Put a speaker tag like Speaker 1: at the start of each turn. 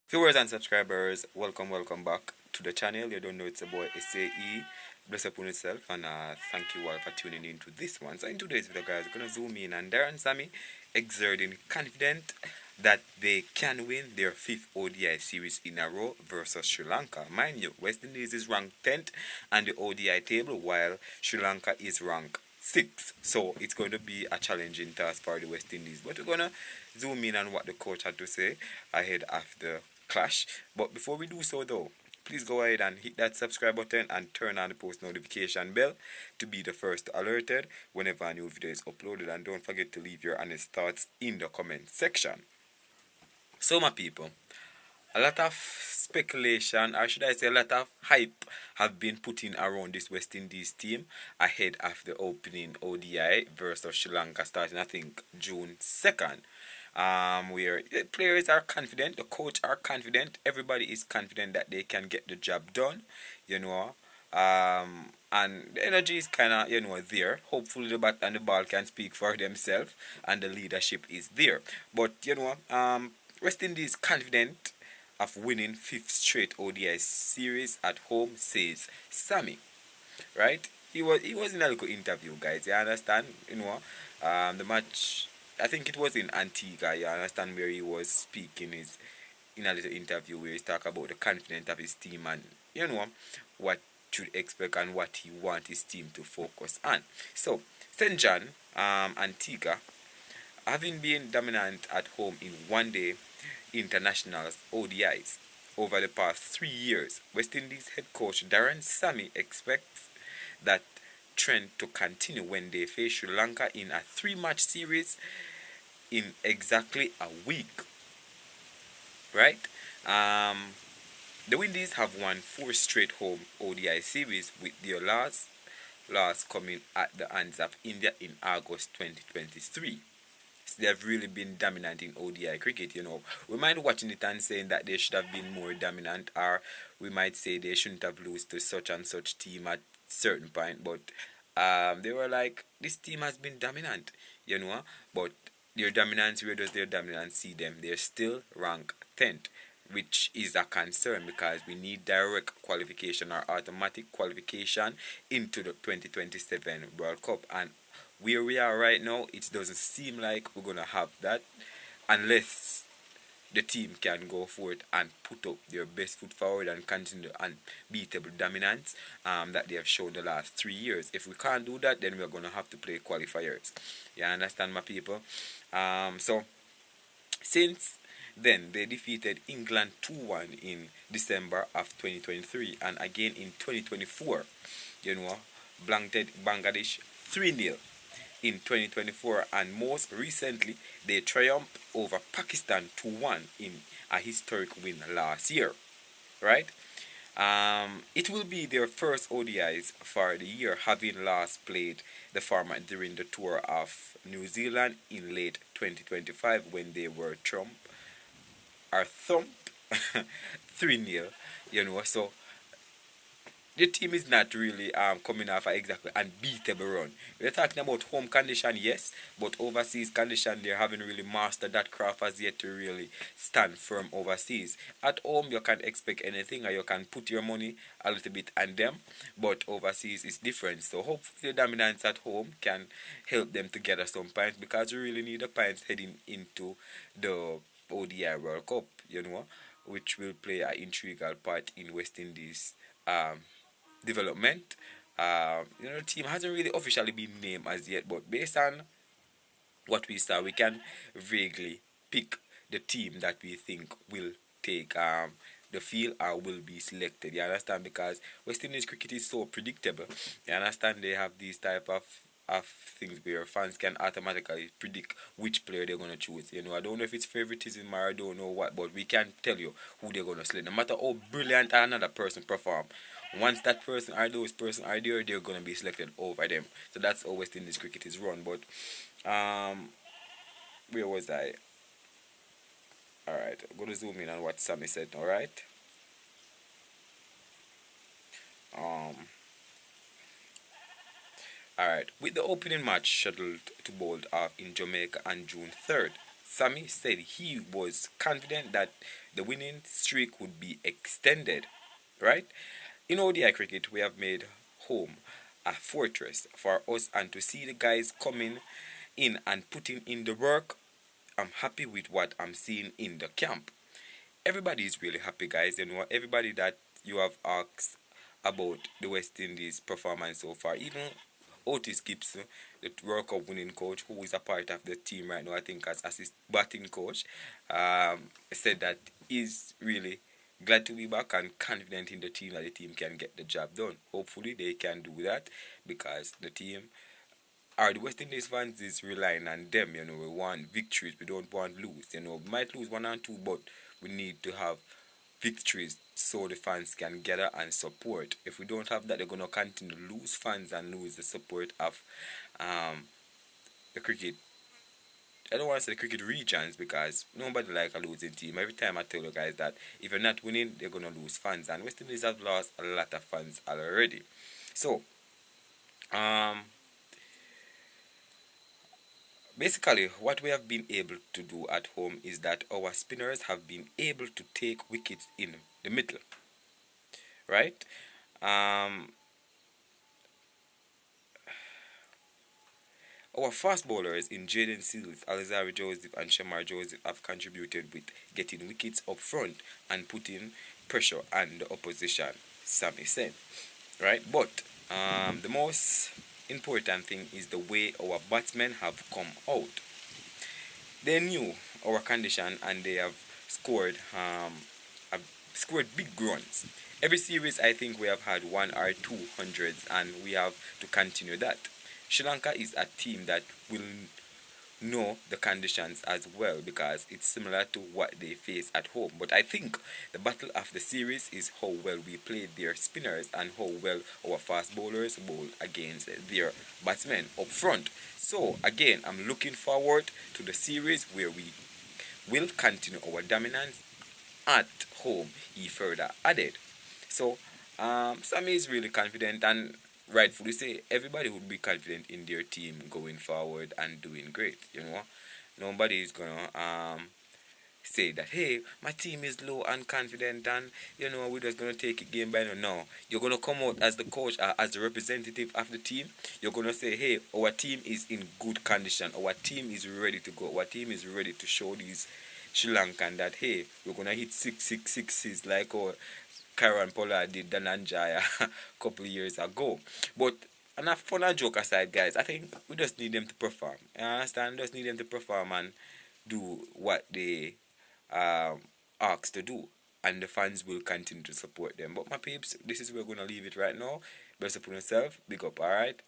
Speaker 1: Viewers and subscribers, welcome back to the channel. You don't know it's a boy SAE. Bless upon itself and thank you all for tuning in to this one. So in today's video guys, we're gonna zoom in and Darren Sammy exerting confident that they can win their fifth ODI series in a row versus Sri Lanka. Mind you, West Indies is ranked 10th on the ODI table while Sri Lanka is ranked 6th. So it's going to be a challenging task for the West Indies. But we're gonna zoom in on what the coach had to say ahead of the clash. But before we do so though, please go ahead and hit that subscribe button and turn on the post notification bell to be the first alerted whenever a new video is uploaded, and don't forget to leave your honest thoughts in the comment section. So my people, a lot of speculation, or should I say a lot of hype, have been put in around this West Indies team ahead of the opening ODI versus Sri Lanka starting I think June 2nd. Where the players are confident, the coach are confident, everybody is confident that they can get the job done, you know. And the energy is kind of there. Hopefully the bat and the ball can speak for themselves, and the leadership is there. But West Indies confident of winning fifth straight ODI series at home, says Sammy. Right? He was in a little interview, guys. You understand? The match. I think it was in Antigua. You understand where he was speaking is in a little interview where he talk about the confidence of his team and what should expect and what he want his team to focus on. So St. John, Antigua, having been dominant at home in one-day internationals ODIs over the past 3 years, West Indies head coach Darren Sammy expects that trend to continue when they face Sri Lanka in a three-match series in exactly a week. Right? The Windies have won four straight home ODI series, with their last coming at the hands of India in August 2023. They have really been dominant in ODI cricket. We might watching it and saying that they should have been more dominant, or we might say they shouldn't have lost to such and such team at certain point. But they were like, this team has been dominant, but their dominance, where does their dominance see them? They're still ranked 10th, which is a concern because we need direct qualification or automatic qualification into the 2027 World Cup. And where we are right now, it doesn't seem like we're going to have that unless the team can go forward and put up their best foot forward and continue the unbeatable dominance that they have shown the last 3 years. If we can't do that, then we're going to have to play qualifiers. You understand, my people? So, since then, they defeated England 2-1 in December of 2023, and again in 2024, blanked Bangladesh 3-0 in 2024, and most recently they triumphed over Pakistan 2-1 in a historic win last year. Right? It will be their first ODIs for the year, having last played the format during the tour of New Zealand in late 2025 when they were thumped 3-0. So the team is not really coming off an exactly unbeatable run. We're talking about home condition, yes, but overseas condition, they haven't really mastered that craft as yet to really stand firm overseas. At home, you can expect anything, or you can put your money a little bit on them, but overseas is different. So hopefully the dominance at home can help them to gather some points, because we really need the points heading into the ODI World Cup, which will play an integral part in West Indies development. The team hasn't really officially been named as yet, but based on what we saw, we can vaguely pick the team that we think will take the field or will be selected. You understand? Because West Indies cricket is so predictable. You understand? They have these type of things where fans can automatically predict which player they're gonna choose. I don't know if it's favoritism or I don't know what, but we can tell you who they're gonna select. No matter how brilliant another person perform, once that person or those person are there, they're gonna be selected over them. So that's how West Indies cricket is run. But where was I? Alright, I'm gonna zoom in on what Sammy said, alright? Um Alright, with the opening match scheduled to bolt off in Jamaica on June 3rd, Sammy said he was confident that the winning streak would be extended, right? In ODI cricket, we have made home a fortress for us, and to see the guys coming in and putting in the work, I'm happy with what I'm seeing in the camp. Everybody is really happy, guys. You know, everybody that you have asked about the West Indies performance so far, even Otis Gibson, the World Cup winning coach, who is a part of the team right now, I think as assist batting coach, said that he's really glad to be back and confident in the team that the team can get the job done. Hopefully they can do that, because the team, our the West Indies fans, is relying on them. You know, we want victories, we don't want lose. You know, we might lose one and two, but we need to have victories so the fans can gather and support. If we don't have that, they're gonna continue to lose fans and lose the support of um, the cricket. I don't want to say the cricket regions, because nobody like a losing team. Every time I tell you guys that if you're not winning, they're gonna lose fans, and West Indies have lost a lot of fans already. So um, basically, what we have been able to do at home is that our spinners have been able to take wickets in the middle, right? Um, our fast bowlers in Jaden Seals, Alexander Joseph, and Shamar Joseph have contributed with getting wickets up front and putting pressure on the opposition, Sammy said, right? But the most important thing is the way our batsmen have come out. They knew our condition, and they have scored big runs. Every series, I think we have had one or two hundreds, and we have to continue that. Sri Lanka is a team that will know the conditions as well, because it's similar to what they face at home. But I think the battle of the series is how well we played their spinners and how well our fast bowlers bowl against their batsmen up front. So again, I'm looking forward to the series where we will continue our dominance at home, he further added. So Sammy is really confident, and rightfully say everybody would be confident in their team going forward and doing great. You know, nobody is gonna say that, hey, my team is low and confident, and you know we're just gonna take it game by game. No, you're gonna come out as the coach, as the representative of the team. You're gonna say, hey, our team is in good condition. Our team is ready to go. Our team is ready to show these Sri Lankan that, hey, we're gonna hit 6 6 6s like our Karen Pollard did Dananjaya a couple of years ago. But enough fun and joke aside, guys, I think we just need them to perform. You understand? Just need them to perform and do what they asked to do. And the fans will continue to support them. But my peeps, this is where we're gonna leave it right now. Best upon yourself. Big up, alright?